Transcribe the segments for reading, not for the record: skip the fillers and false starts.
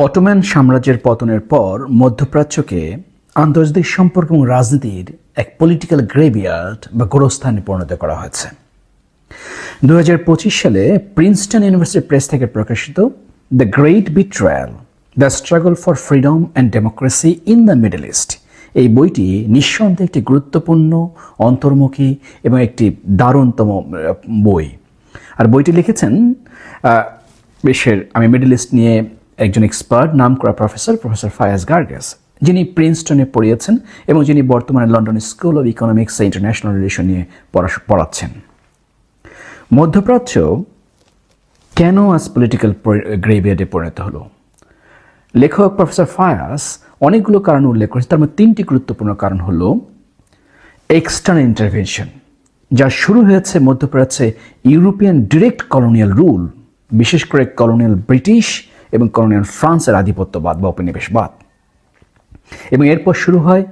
Ottoman সাম্রাজ্যের পতনের পর মধ্যপ্রাচ্যকে আন্তর্জাতিক সম্পর্ক এবং রাজনীতির এক পলিটিক্যাল গ্রেভিয়ার্ড বা গোরস্থানে পরিণত করা হয়েছে। 2025 সালে প্রিন্সটন ইউনিভার্সিটি প্রেস থেকে প্রকাশিত the Great Betrayal, The Struggle for Freedom and Democracy in the Middle east, এই বইটি নিঃসন্দেহে একটি গুরুত্বপূর্ণ, অন্তর্মুখী এবং একটি দারুণতম বই। আর বইটি লিখেছেন আমি মিডল ইস্ট নিয়ে একজন এক্সপার্ট, নাম করা প্রফেসর ফায়াজ গার্গেস, যিনি প্রিন্সটনে পড়িয়েছেন এবং যিনি বর্তমানে London school of economics A international relation নিয়ে পড়াচ্ছেন। মধ্যপ্রাচ্য কেন আজ পলিটিক্যাল গ্রেভিয়ার্ডে পরিণত হলো? লেখক প্রফেসর ফায়াজ অনেকগুলো কারণ উল্লেখ করেছে। তার মধ্যে 3টি গুরুত্বপূর্ণ কারণ হলো এক্সটার্নাল ইন্টারভেনশন, যা শুরু হয়েছে মধ্যপ্রাচ্যে ইউরোপিয়ান ডিরেক্ট কলোনিয়াল রুল, বিশেষ করে কলোনিয়াল ব্রিটিশ এবং কলোনিয়াল ফ্রান্সের আধিপত্যবাদ বা উপনিবেশবাদ, এবং এরপর শুরু হয়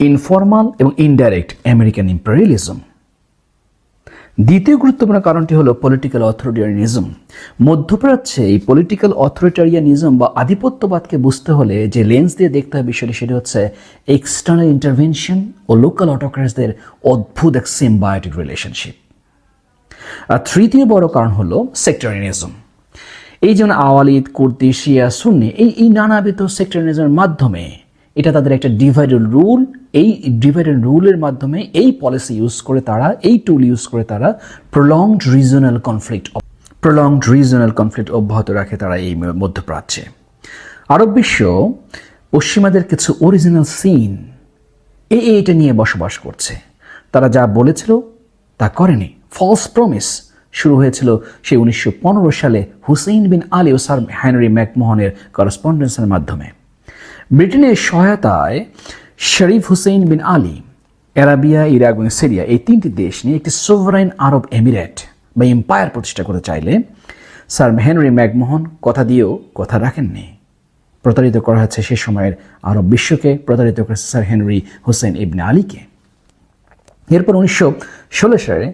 ইনফর্মাল এবং ইনডাইরেক্ট আমেরিকান ইম্পেরিয়ালিজম। দ্বিতীয় গুরুত্বপূর্ণ কারণটি হলো পলিটিক্যাল অথরিটারিয়ানিজম। মধ্যপ্রাচ্যে এই পলিটিক্যাল অথরিটারিয়ানিজম বা আধিপত্যবাদকে বুঝতে হলে যে লেন্স দিয়ে দেখতে হবে বিষয়টি, সেটি হচ্ছে এক্সটার্নাল ইন্টারভেনশন ও লোকাল অটোক্র্যাটসদের অদ্ভুত এক সিম্বায়োটিক রিলেশনশিপ। আর তৃতীয় বড় কারণ হলো সেক্টরিয়ানিজম। এই যেমন আওয়ালিদ, কুর্দি, শিয়া, সুন্নি, এই নানাবিধ সেক্টরিয়ানিজমের মাধ্যমে এটা তাদের একটা ডিভাইডেড রুল, এই ডিভাইডেড রুলের মাধ্যমে এই পলিসি ইউজ করে তারা, এই টুল ইউজ করে তারা প্রলংড রিজনাল কনফ্লিক্ট অব্যাহত রাখে তারা এই মধ্যপ্রাচ্যে। আরব বিশ্ব পশ্চিমাদের কিছু অরিজিনাল সিন এটা নিয়ে বসবাস করছে। তারা যা বলেছিল তা করেনি। ফলস প্রমিস শুরু হয়েছিল সেই 1915 সালে হুসেইন বিন আলী ও স্যার হেনরি ম্যাকমোহনের করেসপন্ডেন্সের মাধ্যমে। ব্রিটেনের সহায়তায় শরীফ হুসেইন বিন আলী আরাবিয়া, ইরাক এবং সিরিয়া, এই 3টি দেশ নিয়ে একটি সোভারাইন আরব এমিরেট বা এম্পায়ার প্রতিষ্ঠা করতে চাইলে স্যার হেনরি ম্যাকমোহন কথা দিয়েও কথা রাখেননি। প্রতারিত করা হয়েছে সে সময়ের আরব বিশ্বকে, প্রতারিত করেছে স্যার হেনরি হুসেইন ইবনে আলীকে। এরপর 1916 সালে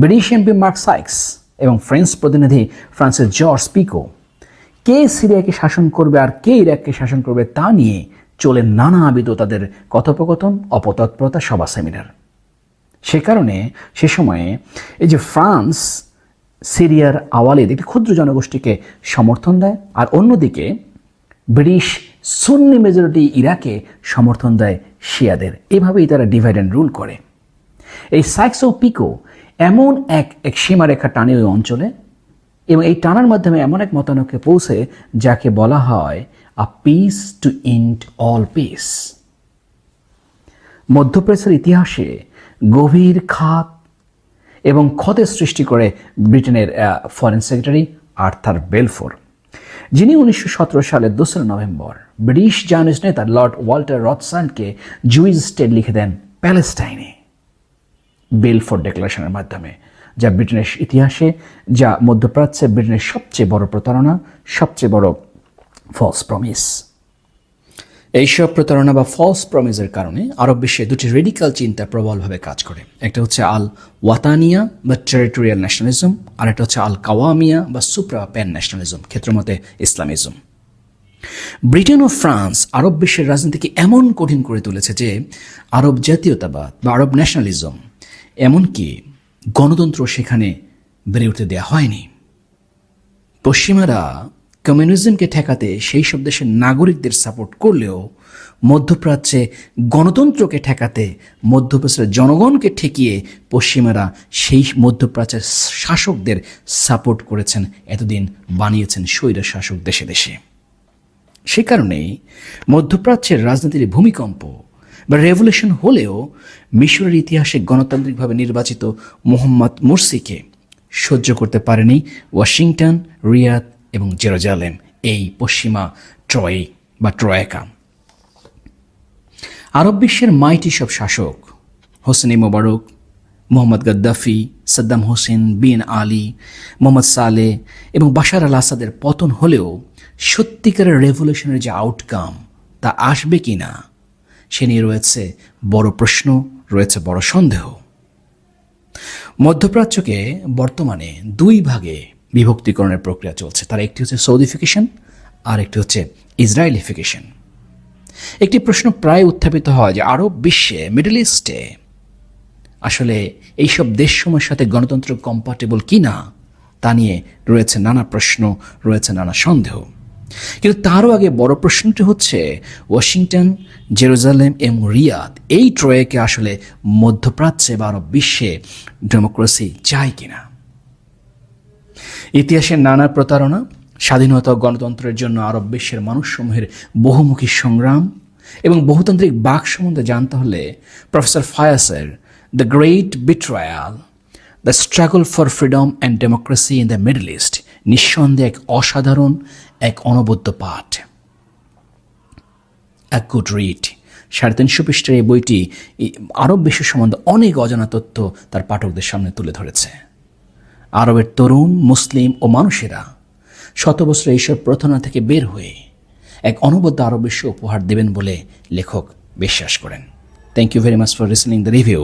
ব্রিটিশ এমপি মার্ক সাইক্স এবং ফ্রেঞ্চ প্রতিনিধি ফ্রান্সের জর্জ পিকো কে সিরিয়াকে শাসন করবে আর কে ইরাককে শাসন করবে তা নিয়ে চলে নানাবিধ তাদের কথোপকথন, অপতৎপরতা, সভা, সেমিনার। সে কারণে সে সময়ে এই যে ফ্রান্স সিরিয়ার আওয়ালিদ একটি ক্ষুদ্র জনগোষ্ঠীকে সমর্থন দেয়, আর অন্যদিকে ব্রিটিশ সুন্নি মেজরিটি ইরাকে সমর্থন দেয় শিয়াদের। এভাবেই তারা ডিভাইড অ্যান্ড রুল করে। এই সাইক্স ও পিকো এমন এক সীমারেখা টানে ওই অঞ্চলে, এবং এই টানার মাধ্যমে এমন এক মতানৈক্যে পৌঁছে যাকে বলা হয় a peace to end all peace. মধ্যপ্রাচ্যের ইতিহাসে গভীর খাত এবং ক্ষতের সৃষ্টি করে ব্রিটেনের ফরেন সেক্রেটারি আর্থার বেলফোর, যিনি 1917 সালের 2 নভেম্বর ব্রিটিশ জার্নালিস্ট নেতা লর্ড ওয়াল্টার রথসানকে জুইস স্টেট লিখে দেন প্যালেস্টাইনে বেলফোর ডিক্লারেশনের মাধ্যমে, যা ব্রিটেনের ইতিহাসে, যা মধ্যপ্রাচ্যে ব্রিটেনের সবচেয়ে বড় প্রতারণা, সবচেয়ে বড় ফলস প্রমিস। এইসব প্রতারণা বা ফলস প্রমিসের কারণে আরব বিশ্বে 2টি রেডিক্যাল চিন্তা প্রবলভাবে কাজ করে। একটা হচ্ছে আল ওয়াতানিয়া বা টেরিটোরিয়াল ন্যাশনালিজম, আর একটা হচ্ছে আল কাওয়ামিয়া বা সুপ্রা প্যান ন্যাশনালিজম, ক্ষেত্রমতে ইসলামিজম। ব্রিটেন ও ফ্রান্স আরব বিশ্বের রাজনীতিকে এমন কঠিন করে তুলেছে যে আরব জাতীয়তাবাদ বা আরব ন্যাশনালিজম, এমনকি গণতন্ত্র সেখানে বেড়ে উঠতে দেওয়া হয়নি। পশ্চিমারা কমিউনিজমকে ঠেকাতে সেই সব দেশের নাগরিকদের সাপোর্ট করলেও মধ্যপ্রাচ্যে গণতন্ত্রকে ঠেকাতে, মধ্যপ্রাচ্যের জনগণকে ঠেকিয়ে পশ্চিমারা সেই মধ্যপ্রাচ্যের শাসকদের সাপোর্ট করেছেন, এতদিন বানিয়েছেন স্বৈর শাসক দেশে দেশে। সে কারণেই মধ্যপ্রাচ্যের রাজনীতির ভূমিকম্প বা রেভলিউশন হলেও মিশরের ইতিহাসে গণতান্ত্রিকভাবে নির্বাচিত মোহাম্মদ মুরসিকে সহ্য করতে পারেনি ওয়াশিংটন, রিয়াদ এবং জেরুজালেম, এই পশ্চিমা ট্রয়েকা। আরব বিশ্বের মাইটি সব শাসক হোসনি মোবারক, মোহাম্মদ গাদ্দাফি, সাদ্দাম হোসেন, বিন আলী, মোহাম্মদ সালে এবং বাশার আল আসাদের পতন হলেও সত্যিকারের রেভলিউশনের যে আউটকাম তা আসবে কি না সে নিয়ে রয়েছে বড় প্রশ্ন, রয়েছে বড় সন্দেহ। মধ্যপ্রাচ্যকে বর্তমানে 2 ভাগে বিভক্তিকরণের প্রক্রিয়া চলছে। তার একটি হচ্ছে সৌদিফিকেশন আর একটি হচ্ছে ইসরায়েলিফিকেশন। একটি প্রশ্ন প্রায় উত্থাপিত হয় যে আরব বিশ্বে, মিডল ইস্টে আসলে এইসব দেশসমূহের সাথে গণতন্ত্র কম্পাটেবল কি না তা নিয়ে রয়েছে নানা প্রশ্ন, রয়েছে নানা সন্দেহ। কিন্তু তারও আগে বড় প্রশ্নটি হচ্ছে ওয়াশিংটন, জেরুজালেম এবং রিয়াদ এই ত্রয়কে আসলে মধ্যপ্রাচ্যে বা আরব বিশ্বে ডেমোক্রেসি চায় কিনা। ইতিহাসের নানা প্রতারণা, স্বাধীনতা ও গণতন্ত্রের জন্য আরব বিশ্বের মানুষসমূহের বহুমুখী সংগ্রাম এবং বহুতান্ত্রিক বাক সম্বন্ধে জানতে হলে প্রফেসর ফায়াসের The Great Betrayal, The Struggle for Freedom and Democracy in the Middle East নিঃসন্দেহে এক অসাধারণ, এক অনবদ্য পাঠ, এক গুড রিড। 350 পৃষ্ঠার এই বইটি আরব বিশ্ব সম্বন্ধে অনেক অজানা তথ্য তার পাঠকদের সামনে তুলে ধরেছে। আরবের তরুণ, মুসলিম ও মানুষেরা শত বছর এইসব প্রথনা থেকে বের হয়ে এক অনবদ্য আরব বিশ্ব উপহার দেবেন বলে লেখক বিশ্বাস করেন। Thank you very much for listening the review.